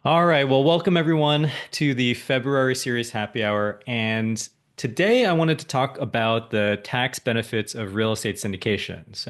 All right. Well, welcome everyone to the February Series Happy Hour. And today I wanted to talk about the tax benefits of real estate syndications.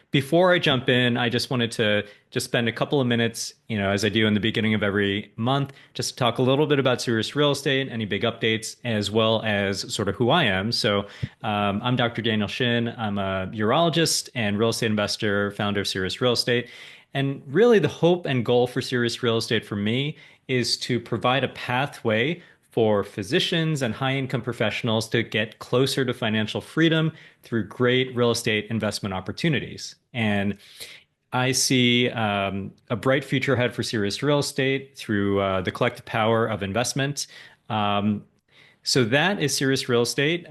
Before I jump in, I just wanted to just spend a couple of minutes, as I do in the beginning of every month, just to talk a little bit about Cereus Real Estate, any big updates, as well as sort of who I am. So I'm Dr. Daniel Shin. I'm a urologist and real estate investor, founder of Cereus Real Estate. And really, the hope and goal for Serious Real Estate for me is to provide a pathway for physicians and high income professionals to get closer to financial freedom through great real estate investment opportunities. And I see a bright future ahead for Serious Real Estate through the collective power of investment. Um, so that is Serious Real Estate.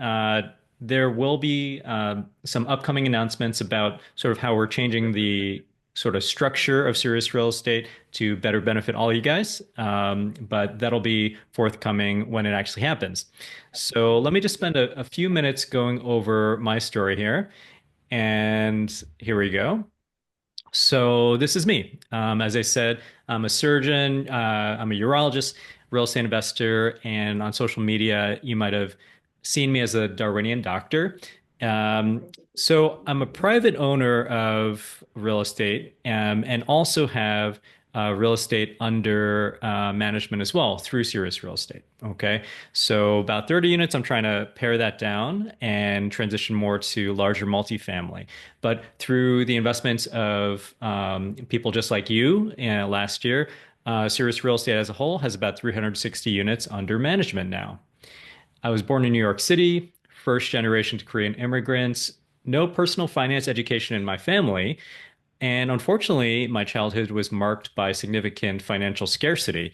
There will be some upcoming announcements about sort of how we're changing the sort of structure of Serious Real Estate to better benefit all you guys. But that'll be forthcoming when it actually happens. So let me just spend a few minutes going over my story here. And here we go. So this is me. As I said, I'm a surgeon, I'm a urologist, real estate investor, and on social media, you might have seen me as a Darwinian doctor. So I'm a private owner of real estate, and also have real estate under management as well through Cereus Real Estate. Okay. So about 30 units, I'm trying to pare that down and transition more to larger multifamily. But through the investments of people just like you last year, Cereus Real Estate as a whole has about 360 units under management now. I was born in New York City, first generation to Korean immigrants, no personal finance education in my family. And unfortunately, my childhood was marked by significant financial scarcity.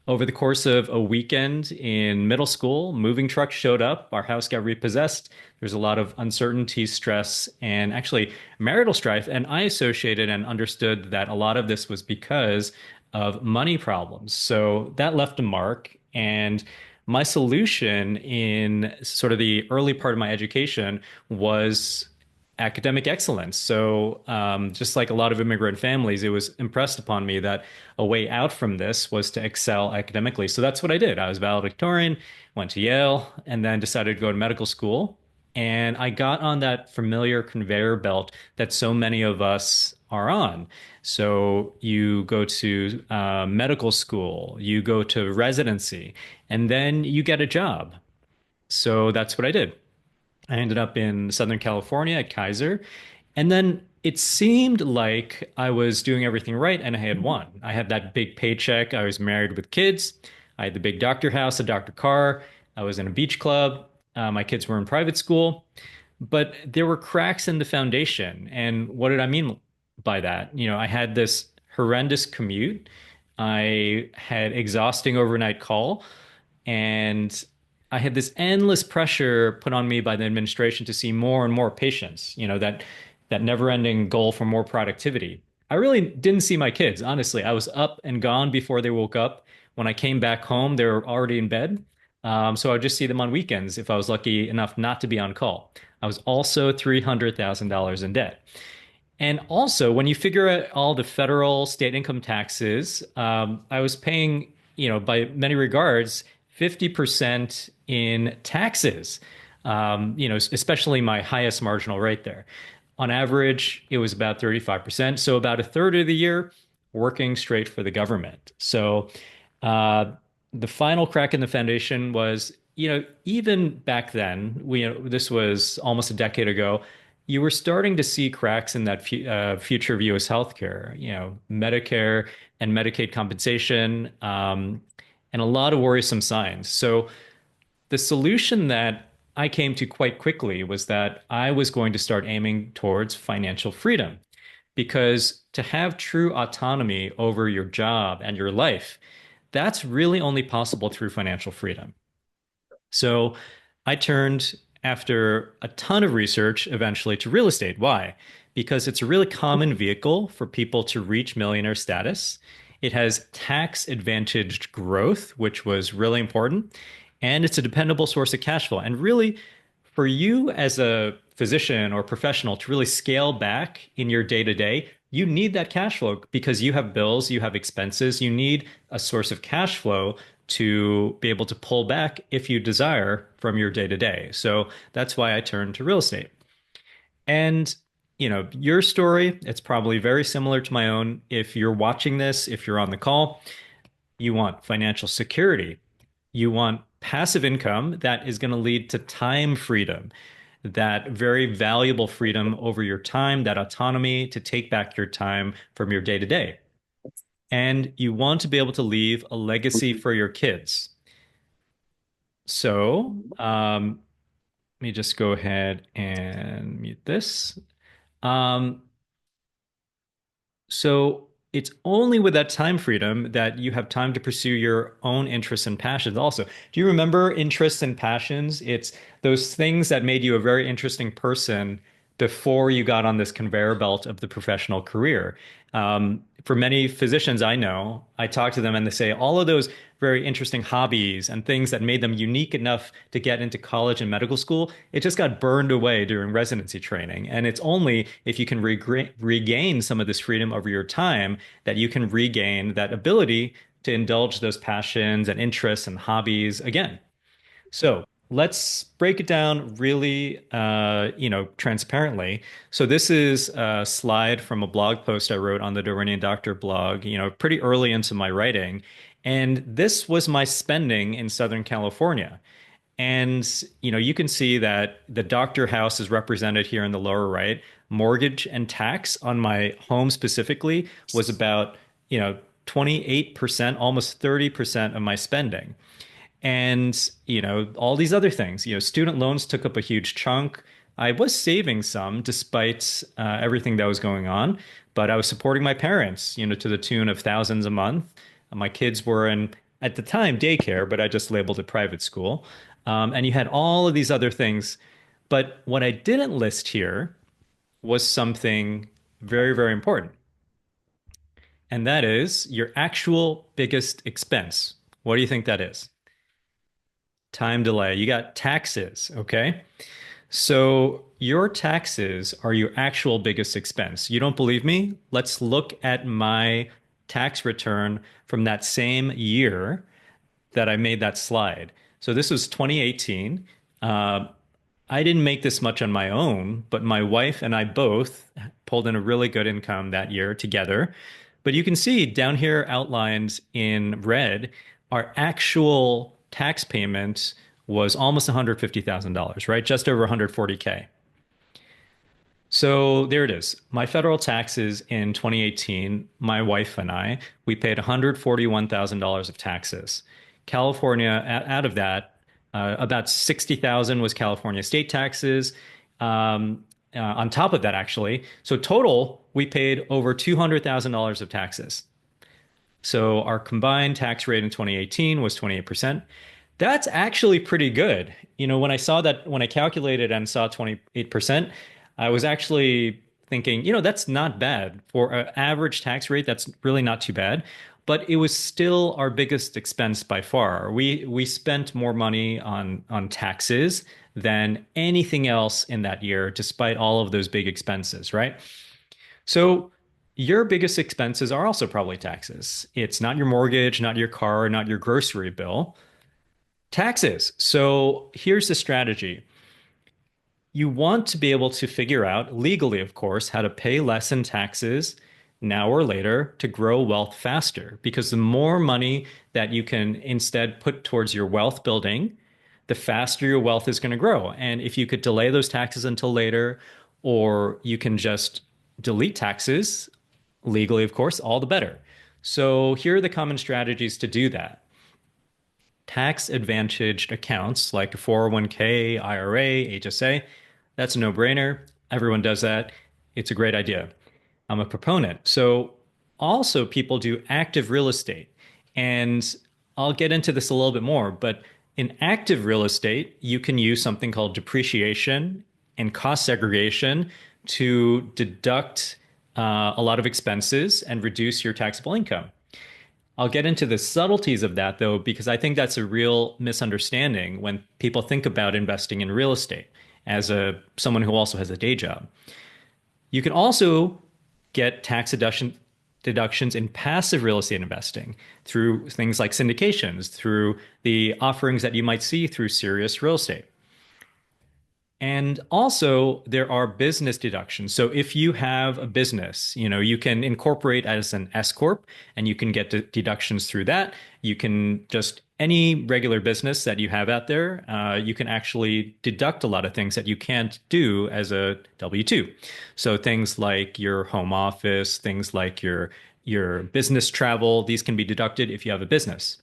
Over the course of a weekend in middle school, moving trucks showed up, our house got repossessed. There's a lot of uncertainty, stress, and actually marital strife. And I associated and understood that a lot of this was because of money problems. So that left a mark. And my solution in sort of the early part of my education was academic excellence. So just like a lot of immigrant families, it was impressed upon me that a way out from this was to excel academically. So that's what I did. I was valedictorian, went to Yale, and then decided to go to medical school. And I got on that familiar conveyor belt that so many of us are on. So you go to medical school, you go to residency, and then you get a job. So that's what I did. I ended up in Southern California at Kaiser. And then it seemed like I was doing everything right and I had won. I had that big paycheck. I was married with kids. I had the big doctor house, a doctor car. I was in a beach club. My kids were in private school. But there were cracks in the foundation. And what did I mean by that? I had this horrendous commute. I had exhausting overnight call. And I had this endless pressure put on me by the administration to see more and more patients, that never-ending goal for more productivity. I really didn't see my kids, honestly. I was up and gone before they woke up. When I came back home, they were already in bed. So I would just see them on weekends if I was lucky enough not to be on call. I was also $300,000 in debt. And also, when you figure out all the federal state income taxes, I was paying, by many regards, 50% in taxes, especially my highest marginal rate there. On average, it was about 35%. So about a third of the year working straight for the government. So uh, the final crack in the foundation was, even back then, this was almost a decade ago, you were starting to see cracks in that future of U.S. healthcare, Medicare and Medicaid compensation, and a lot of worrisome signs. So the solution that I came to quite quickly was that I was going to start aiming towards financial freedom. Because to have true autonomy over your job and your life, that's really only possible through financial freedom. So I turned after a ton of research eventually to real estate. Why? Because it's a really common vehicle for people to reach millionaire status. It has tax advantaged growth, which was really important. And it's a dependable source of cash flow. And really, for you as a physician or professional to really scale back in your day to day, you need that cash flow because you have bills, you have expenses, you need a source of cash flow to be able to pull back if you desire from your day to day. So that's why I turned to real estate. And, your story, it's probably very similar to my own. If you're watching this, if you're on the call, you want financial security. You want passive income that is going to lead to time freedom, that very valuable freedom over your time, that autonomy to take back your time from your day to day. And you want to be able to leave a legacy for your kids. So, let me just go ahead and mute this. Um, So it's only with that time freedom that you have time to pursue your own interests and passions also. Do you remember interests and passions? It's those things that made you a very interesting person before you got on this conveyor belt of the professional career. For many physicians I know, I talk to them and they say all of those very interesting hobbies and things that made them unique enough to get into college and medical school, it just got burned away during residency training. And it's only if you can regain some of this freedom over your time that you can regain that ability to indulge those passions and interests and hobbies again. So let's break it down really, transparently. So this is a slide from a blog post I wrote on the Dorinian Doctor blog, pretty early into my writing. And this was my spending in Southern California. And, you can see that the doctor house is represented here in the lower right. Mortgage and tax on my home specifically was about, 28%, almost 30% of my spending. And, all these other things, student loans took up a huge chunk. I was saving some despite everything that was going on, but I was supporting my parents, to the tune of thousands a month. My kids were in, at the time, daycare, but I just labeled it private school. And you had all of these other things. But what I didn't list here was something very, very important. And that is your actual biggest expense. What do you think that is? Time delay. You got taxes, okay? So your taxes are your actual biggest expense. You don't believe me? Let's look at my tax return from that same year that I made that slide. So this was 2018. Uh, I didn't make this much on my own, but my wife and I both pulled in a really good income that year together. But you can see down here outlined in red, our actual tax payment was almost $150,000, right? Just over 140K. So there it is. My federal taxes in 2018, my wife and I, we paid $141,000 of taxes. California, out of that, about 60,000 was California state taxes. On top of that, actually, so total, we paid over $200,000 of taxes. So our combined tax rate in 2018 was 28%. That's actually pretty good. When I saw that, when I calculated and saw 28%, I was actually thinking, that's not bad for an average tax rate. That's really not too bad. But it was still our biggest expense by far. We spent more money on taxes than anything else in that year, despite all of those big expenses, right? So your biggest expenses are also probably taxes. It's not your mortgage, not your car, not your grocery bill. Taxes. So here's the strategy. You want to be able to figure out, legally, of course, how to pay less in taxes now or later to grow wealth faster. Because the more money that you can instead put towards your wealth building, the faster your wealth is going to grow. And if you could delay those taxes until later, or you can just delete taxes legally, of course, all the better. So here are the common strategies to do that. Tax advantaged accounts like a 401k, IRA, HSA, that's a no-brainer. Everyone does that. It's a great idea. I'm a proponent. So also people do active real estate. And I'll get into this a little bit more, but in active real estate, you can use something called depreciation and cost segregation to deduct a lot of expenses and reduce your taxable income. I'll get into the subtleties of that though, because I think that's a real misunderstanding when people think about investing in real estate as a someone who also has a day job. You can also get deductions in passive real estate investing through things like syndications, through the offerings that you might see through Cereus real estate. And also, there are business deductions. So if you have a business, you can incorporate as an S corp, and you can get deductions through that. You can just any regular business that you have out there, you can actually deduct a lot of things that you can't do as a W-2. So things like your home office, things like your business travel, these can be deducted if you have a business.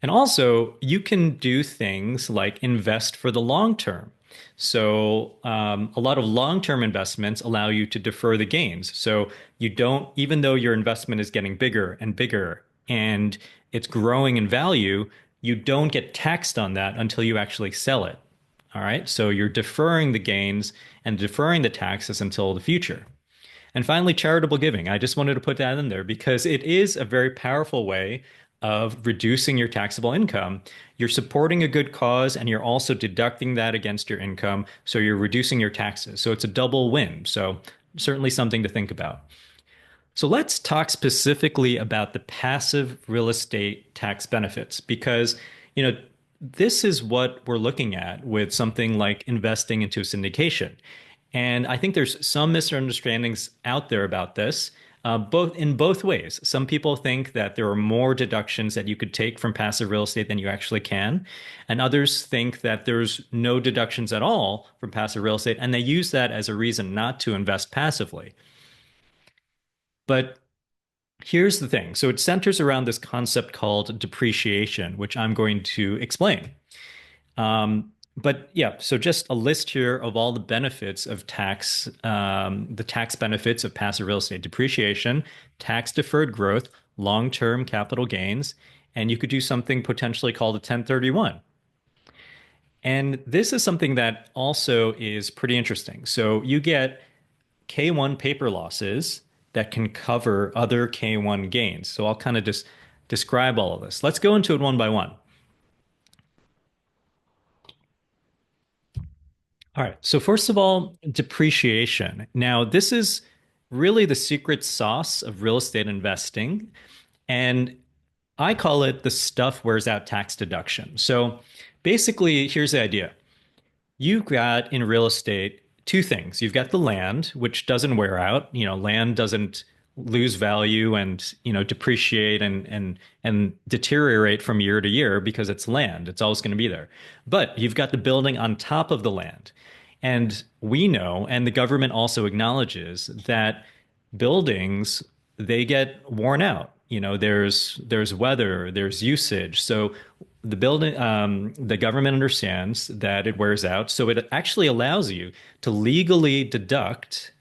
And also, you can do things like invest for the long term. So, a lot of long-term investments allow you to defer the gains. So you don't, even though your investment is getting bigger and bigger and it's growing in value, you don't get taxed on that until you actually sell it. All right. So you're deferring the gains and deferring the taxes until the future. And finally, charitable giving. I just wanted to put that in there because it is a very powerful way of reducing your taxable income. You're supporting a good cause and you're also deducting that against your income. So you're reducing your taxes. So it's a double win. So certainly something to think about. So let's talk specifically about the passive real estate tax benefits because, you know, this is what we're looking at with something like investing into a syndication. And I think there's some misunderstandings out there about this, both in both ways. Some people think that there are more deductions that you could take from passive real estate than you actually can, and others think that there's no deductions at all from passive real estate, and they use that as a reason not to invest passively. But here's the thing. So it centers around this concept called depreciation, which I'm going to explain. But yeah, so just a list here of all the benefits of the tax benefits of passive real estate depreciation, tax deferred growth, long-term capital gains, and you could do something potentially called a 1031. And this is something that also is pretty interesting. So you get K1 paper losses that can cover other K1 gains. So I'll kind of just describe all of this. Let's go into it one by one. All right. So first of all, depreciation. Now, this is really the secret sauce of real estate investing, and I call it the stuff wears out tax deduction. So basically, here's the idea. You've got in real estate two things. You've got the land, which doesn't wear out. Land doesn't lose value and, depreciate and deteriorate from year to year because it's land. It's always going to be there. But you've got the building on top of the land. And we know, and the government also acknowledges that buildings, they get worn out. There's weather, there's usage. So the government understands that it wears out. So it actually allows you to legally deduct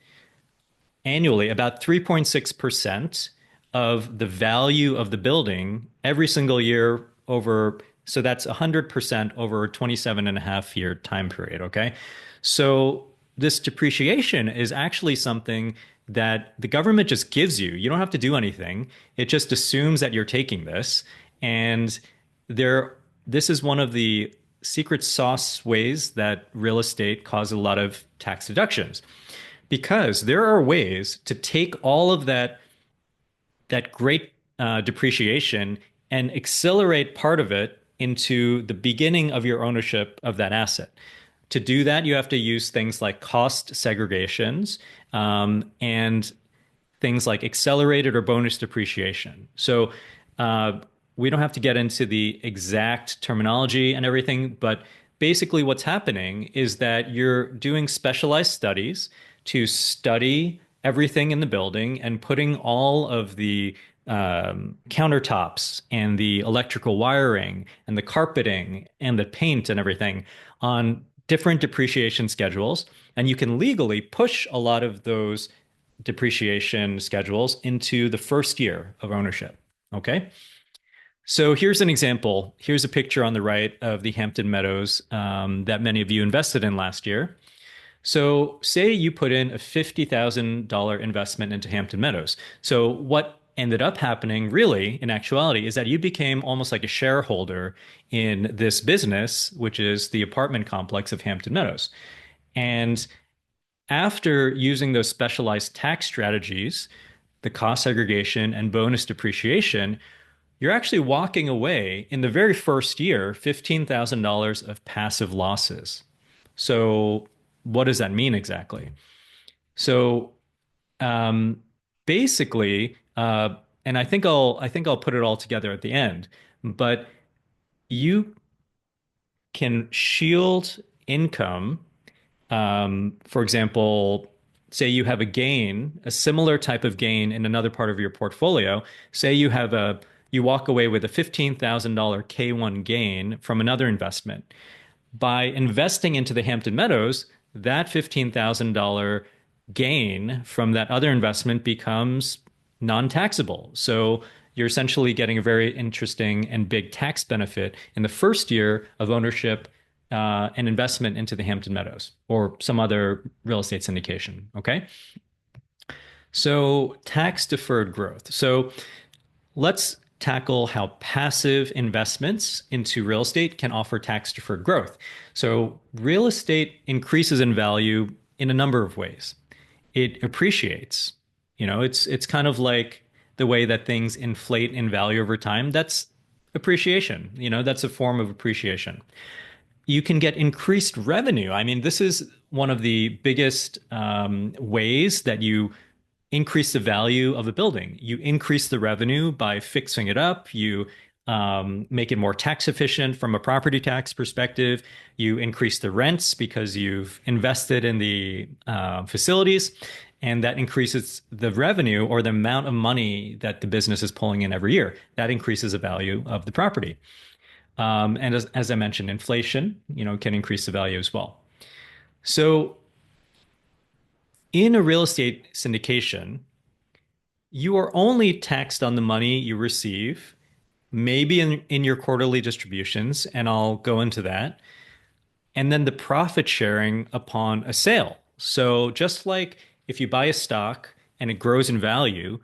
annually about 3.6% of the value of the building every single year over. So that's 100% over a 27 and a half year time period. Okay. So this depreciation is actually something that the government just gives you. You don't have to do anything. It just assumes that you're taking this. And this is one of the secret sauce ways that real estate causes a lot of tax deductions because there are ways to take all of that great depreciation and accelerate part of it into the beginning of your ownership of that asset. To do that, you have to use things like cost segregations and things like accelerated or bonus depreciation. So we don't have to get into the exact terminology and everything, but basically what's happening is that you're doing specialized studies to study everything in the building and putting all of the countertops and the electrical wiring and the carpeting and the paint and everything on different depreciation schedules. And you can legally push a lot of those depreciation schedules into the first year of ownership. Okay. So here's an example. Here's a picture on the right of the Hampton Meadows that many of you invested in last year. So say you put in a $50,000 investment into Hampton Meadows. So what ended up happening really in actuality is that you became almost like a shareholder in this business, which is the apartment complex of Hampton Meadows. And After using those specialized tax strategies, the cost segregation and bonus depreciation, you're actually walking away in the very first year, $15,000 of passive losses. So, what does that mean exactly? So, um, basically, and I think I'll put it all together at the end, but you can shield income. For example, say you have a gain, a similar type of gain in another part of your portfolio. Say you walk away with a $15,000 K1 gain from another investment. By investing into the Hampton Meadows, that $15,000 gain from that other investment becomes non-taxable. So you're essentially getting a very interesting and big tax benefit in the first year of ownership and investment into the Hampton Meadows or some other real estate syndication. Okay. So tax deferred growth. So let's tackle how passive investments into real estate can offer tax deferred growth. So, real estate increases in value in a number of ways. It appreciates. It's kind of like the way that things inflate in value over time. That's appreciation. That's a form of appreciation. You can get increased revenue. I mean, this is one of the biggest ways that you increase the value of a building. You increase the revenue by fixing it up. You make it more tax efficient from a property tax perspective. You increase the rents because you've invested in the facilities, and that increases the revenue or the amount of money that the business is pulling in every year. That increases the value of the property. And as I mentioned, inflation, can increase the value as well. So in a real estate syndication, you are only taxed on the money you receive, maybe in your quarterly distributions, and I'll go into that, and then the profit sharing upon a sale. So just like if you buy a stock and it grows in value,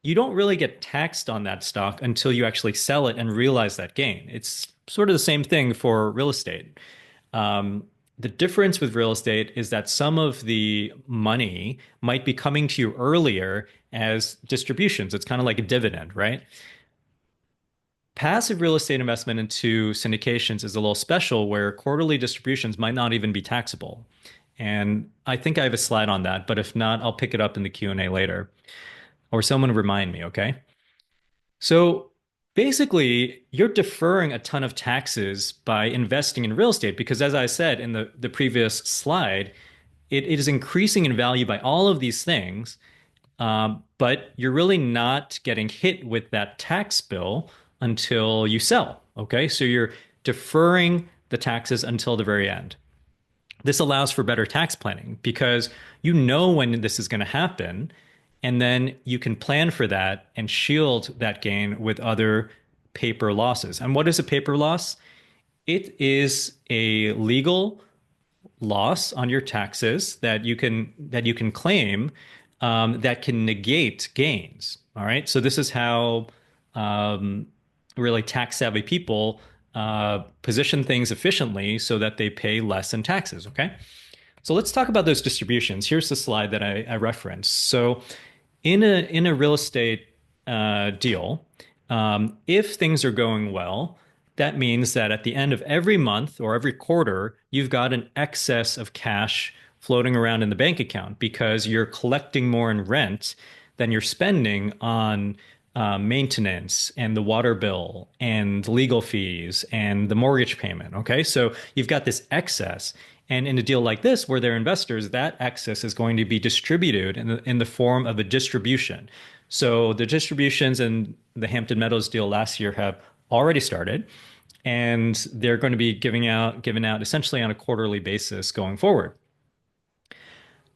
you don't really get taxed on that stock until you actually sell it and realize that gain. It's sort of the same thing for real estate. The difference with real estate is that some of the money might be coming to you earlier as distributions. It's kind of like a dividend, right? Passive real estate investment into syndications is a little special where quarterly distributions might not even be taxable. And I think I have a slide on that, but if not, I'll pick it up in the Q&A later or someone remind me, okay? So basically, you're deferring a ton of taxes by investing in real estate because, as I said in the previous slide, it is increasing in value by all of these things, but you're really not getting hit with that tax bill until you sell. Okay, so you're deferring the taxes until the very end. This allows for better tax planning because you know when this is going to happen, and then you can plan for that and shield that gain with other paper losses. And what is a paper loss? It is a legal loss on your taxes that you can claim that can negate gains. All right. So this is how um, really tax savvy people position things efficiently so that they pay less in taxes. Okay. So let's talk about those distributions. Here's the slide that I referenced. So in a real estate deal, if things are going well, that means that at the end of every month or every quarter, you've got an excess of cash floating around in the bank account because you're collecting more in rent than you're spending on maintenance and the water bill and legal fees and the mortgage payment. Okay. So you've got this excess. And in a deal like this, where they're investors, that excess is going to be distributed in the form of a distribution. So the distributions in the Hampton Meadows deal last year have already started, and they're going to be given out essentially on a quarterly basis going forward.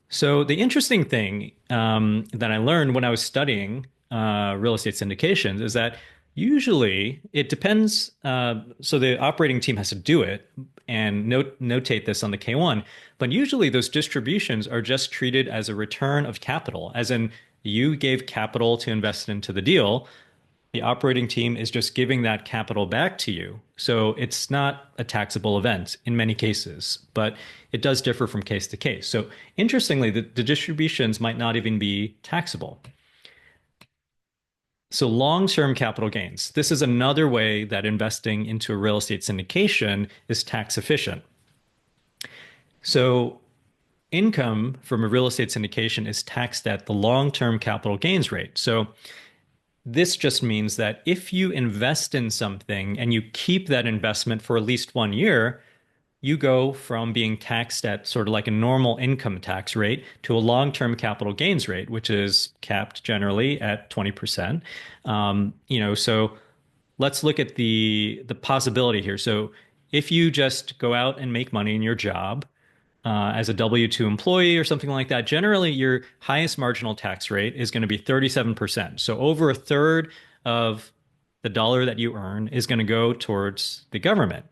So the interesting thing that I learned when I was studying real estate syndications is that usually it depends. So the operating team has to do it and notate this on the K1, but usually those distributions are just treated as a return of capital, as in you gave capital to invest into the deal. The operating team is just giving that capital back to you. So it's not a taxable event in many cases, but it does differ from case to case. So interestingly, the distributions might not even be taxable. So long-term capital gains. This is another way that investing into a real estate syndication is tax efficient. So income from a real estate syndication is taxed at the long-term capital gains rate. So this just means that if you invest in something and you keep that investment for at least 1 year, you go from being taxed at sort of like a normal income tax rate to a long-term capital gains rate, which is capped generally at 20%. So let's look at the possibility here. So if you just go out and make money in your job, as a W-2 employee or something like that, generally your highest marginal tax rate is going to be 37%. So over a third of the dollar that you earn is going to go towards the government,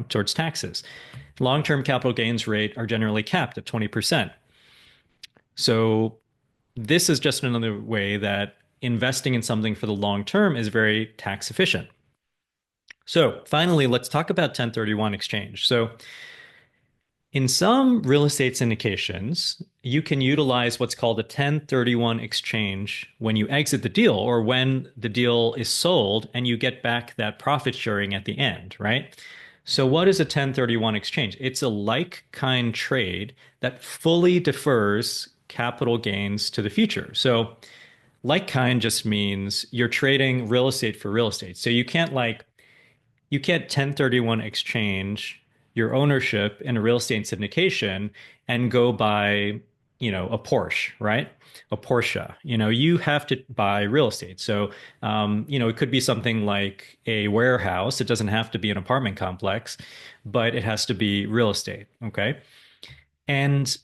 towards taxes. Long-term capital gains rate are generally capped at 20%. So this is just another way that investing in something for the long term is very tax efficient. So finally, let's talk about 1031 exchange. So in some real estate syndications, you can utilize what's called a 1031 exchange when you exit the deal or when the deal is sold and you get back that profit sharing at the end, right? So, what is a 1031 exchange? It's a like kind trade that fully defers capital gains to the future. So, like kind just means you're trading real estate for real estate. So, you can't 1031 exchange your ownership in a real estate syndication and go buy, a Porsche, right? A Porsche. You have to buy real estate. So, it could be something like a warehouse. It doesn't have to be an apartment complex, but it has to be real estate. Okay. And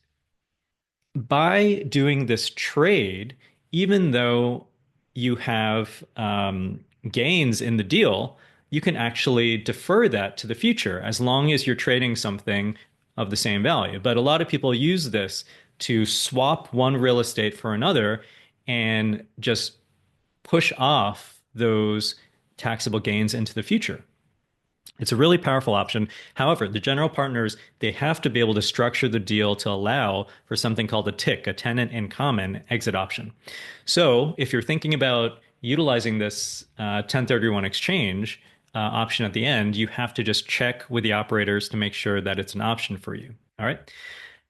by doing this trade, even though you have gains in the deal, you can actually defer that to the future as long as you're trading something of the same value. But a lot of people use this to swap one real estate for another and just push off those taxable gains into the future. It's a really powerful option. However, the general partners, they have to be able to structure the deal to allow for something called a TIC, a tenant in common exit option. So if you're thinking about utilizing this 1031 exchange option at the end, you have to just check with the operators to make sure that it's an option for you. All right.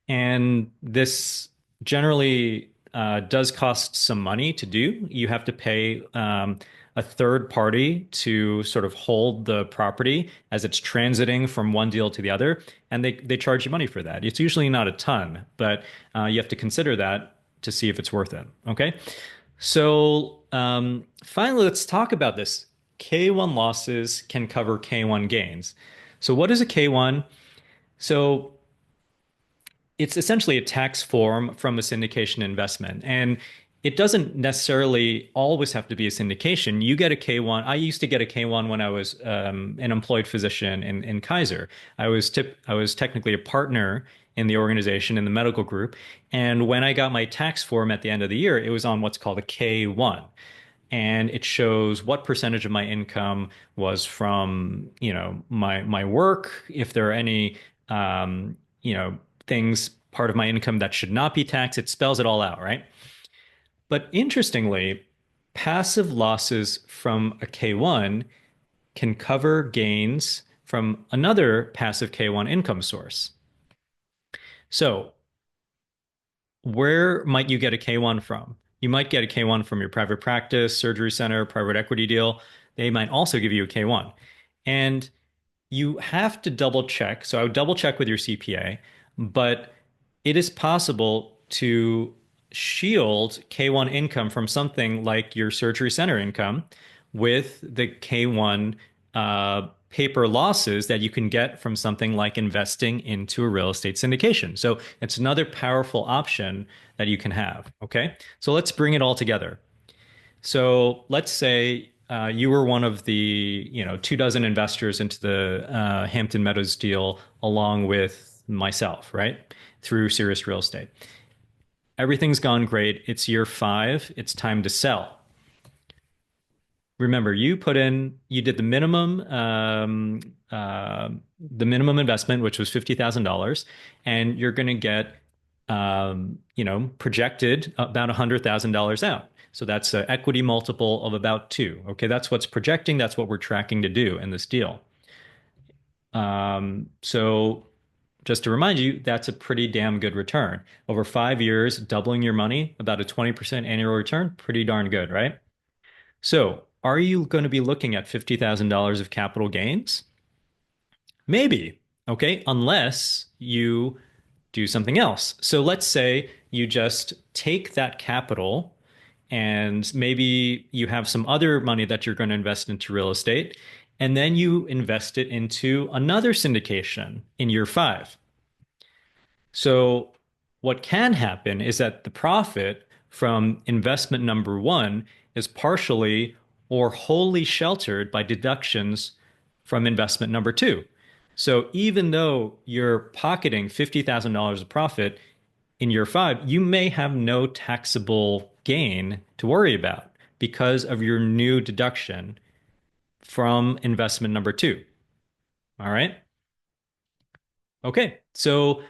And this generally does cost some money to do. You have to pay a third party to sort of hold the property as it's transiting from one deal to the other, and they charge you money for that. It's usually not a ton, but you have to consider that to see if it's worth it. Okay. So finally, let's talk about this. K1 losses can cover K1 gains. So what is a K1? So it's essentially a tax form from a syndication investment. And it doesn't necessarily always have to be a syndication. You get a K1. I used to get a K1 when I was an employed physician in Kaiser. I was technically a partner in the organization in the medical group. And when I got my tax form at the end of the year, it was on what's called a K1. And it shows what percentage of my income was from, my work, if there are any things part of my income that should not be taxed. It spells it all out, right? But interestingly, passive losses from a K1 can cover gains from another passive K1 income source. So, where might you get a K1 from? You might get a K1 from your private practice, surgery center, private equity deal. They might also give you a K1. And you have to double check. So I would double check with your CPA, but it is possible to shield K1 income from something like your surgery center income with the K1 paper losses that you can get from something like investing into a real estate syndication. So it's another powerful option that you can have. Okay. So let's bring it all together. So let's say you were one of the 2 dozen investors into the Hampton Meadows deal, along with myself, right? Through Cereus Real Estate. Everything's gone great. It's year 5. It's time to sell. remember, you did the minimum investment, which was $50,000, and you're going to get, projected about $100,000 out. So that's an equity multiple of about two. Okay, that's what's projecting. That's what we're tracking to do in this deal. So just to remind you, that's a pretty damn good return. Over 5 years, doubling your money, about a 20% annual return, pretty darn good, right? So, are you going to be looking at $50,000 of capital gains? Maybe. Okay. Unless you do something else. So, let's say you just take that capital and maybe you have some other money that you're going to invest into real estate, and then you invest it into another syndication in year five. So, what can happen is that the profit from investment number one is partially or wholly sheltered by deductions from investment number two. So, even though you're pocketing $50,000 of profit in year five, you may have no taxable gain to worry about because of your new deduction from investment number two. All right. Okay, so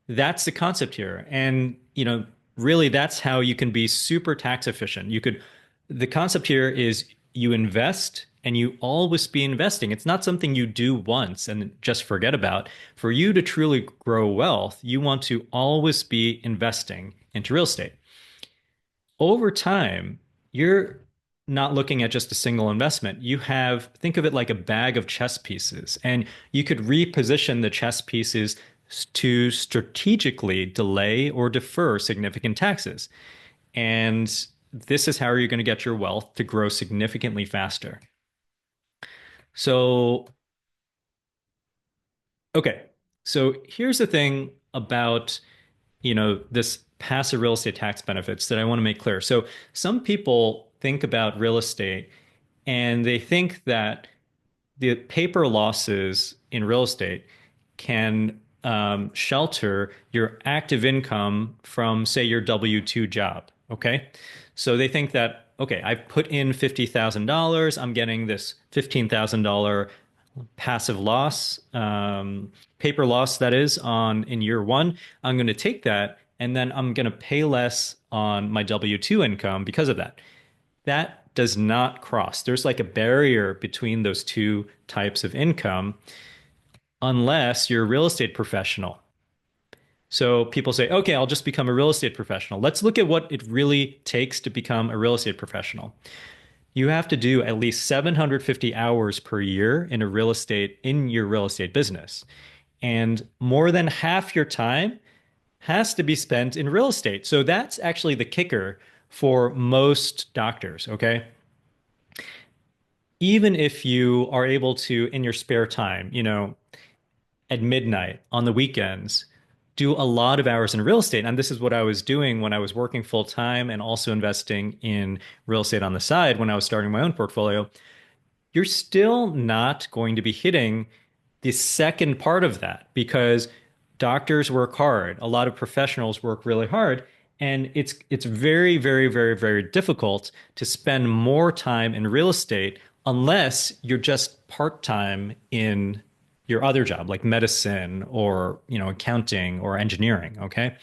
that's the concept here. And, really that's how you can be super tax efficient. The concept here is you invest and you always be investing. It's not something you do once and just forget about. For you to truly grow wealth, you want to always be investing into real estate. Over time, you're not looking at just a single investment. Think of it like a bag of chess pieces, and you could reposition the chess pieces to strategically delay or defer significant taxes. And this is how you're going to get your wealth to grow significantly faster. So, okay. So here's the thing about, this passive real estate tax benefits that I want to make clear. So some people think about real estate and they think that the paper losses in real estate can shelter your active income from, say, your W-2 job. Okay. So they think that, okay, I've put in $50,000. I'm getting this $15,000 passive loss, paper loss, that is, on in year one. I'm going to take that and then I'm going to pay less on my W-2 income because of that. That does not cross. There's like a barrier between those two types of income unless you're a real estate professional. So people say, okay, I'll just become a real estate professional. Let's look at what it really takes to become a real estate professional. You have to do at least 750 hours per year in your real estate business. And more than half your time has to be spent in real estate. So that's actually the kicker for most doctors, okay? Even if you are able to, in your spare time, at midnight on the weekends, do a lot of hours in real estate. And this is what I was doing when I was working full time and also investing in real estate on the side when I was starting my own portfolio. You're still not going to be hitting the second part of that because doctors work hard. A lot of professionals work really hard. And it's very, very, very, very difficult to spend more time in real estate unless you're just part-time in your other job, like medicine or, accounting or engineering. Okay.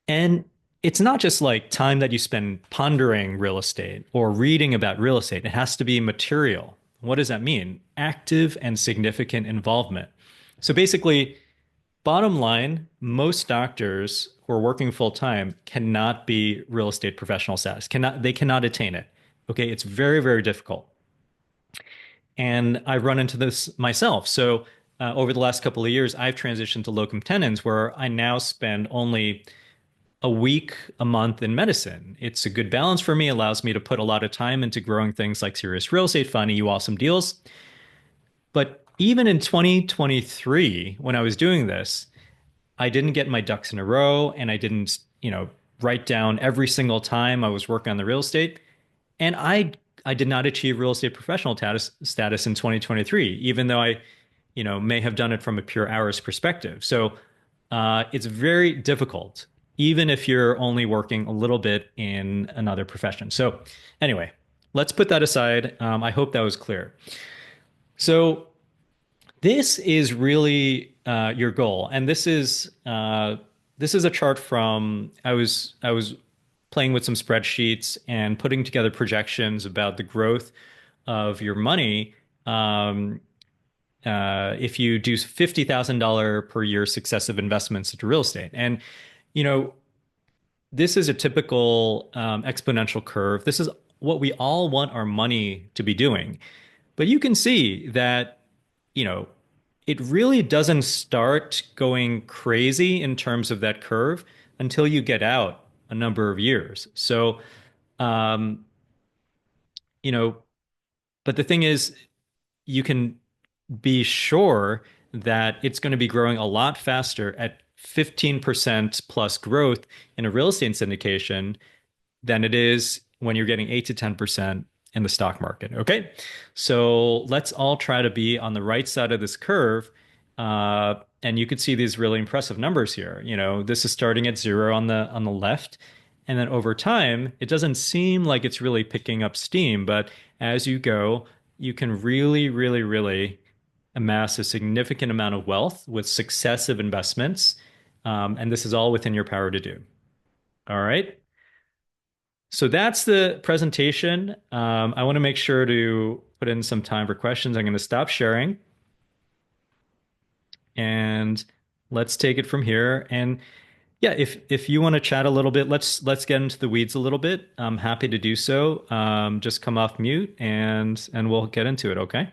And it's not just like time that you spend pondering real estate or reading about real estate. It has to be material. What does that mean? Active and significant involvement. So basically, bottom line, most doctors who are working full time cannot be real estate professional status. They cannot attain it. Okay, it's very, very difficult. And I've run into this myself. So over the last couple of years, I've transitioned to locum tenens, where I now spend only a week a month in medicine. It's a good balance for me, allows me to put a lot of time into growing things like Cereus Real Estate, finding you awesome deals. But even in 2023, when I was doing this, I didn't get my ducks in a row and I didn't, write down every single time I was working on the real estate. And I did not achieve real estate professional status in 2023, even though I, may have done it from a pure hours perspective. So it's very difficult, even if you're only working a little bit in another profession. So anyway, let's put that aside. I hope that was clear. So this is really your goal, and this is a chart from I was playing with some spreadsheets and putting together projections about the growth of your money. Um, if you do $50,000 per year successive investments into real estate, and you know this is a typical exponential curve. This is what we all want our money to be doing. But you can see that, you know, it really doesn't start going crazy in terms of that curve until you get out a number of years. So, um, you know, but the thing is, you can be sure that it's going to be growing a lot faster at 15% plus growth in a real estate syndication than it is when you're getting 8 to 10% in the stock market. Okay. So let's all try to be on the right side of this curve. And you could see these really impressive numbers here. You know, this is starting at zero on the left. And then over time, it doesn't seem like it's really picking up steam, but as you go, you can really, really, really amass a significant amount of wealth with successive investments. And this is all within your power to do. All right. So that's the presentation. I want to make sure to put in some time for questions. I'm going to stop sharing and let's take it from here. And yeah, if you want to chat a little bit, let's get into the weeds a little bit. I'm happy to do so. Just come off mute and we'll get into it, okay?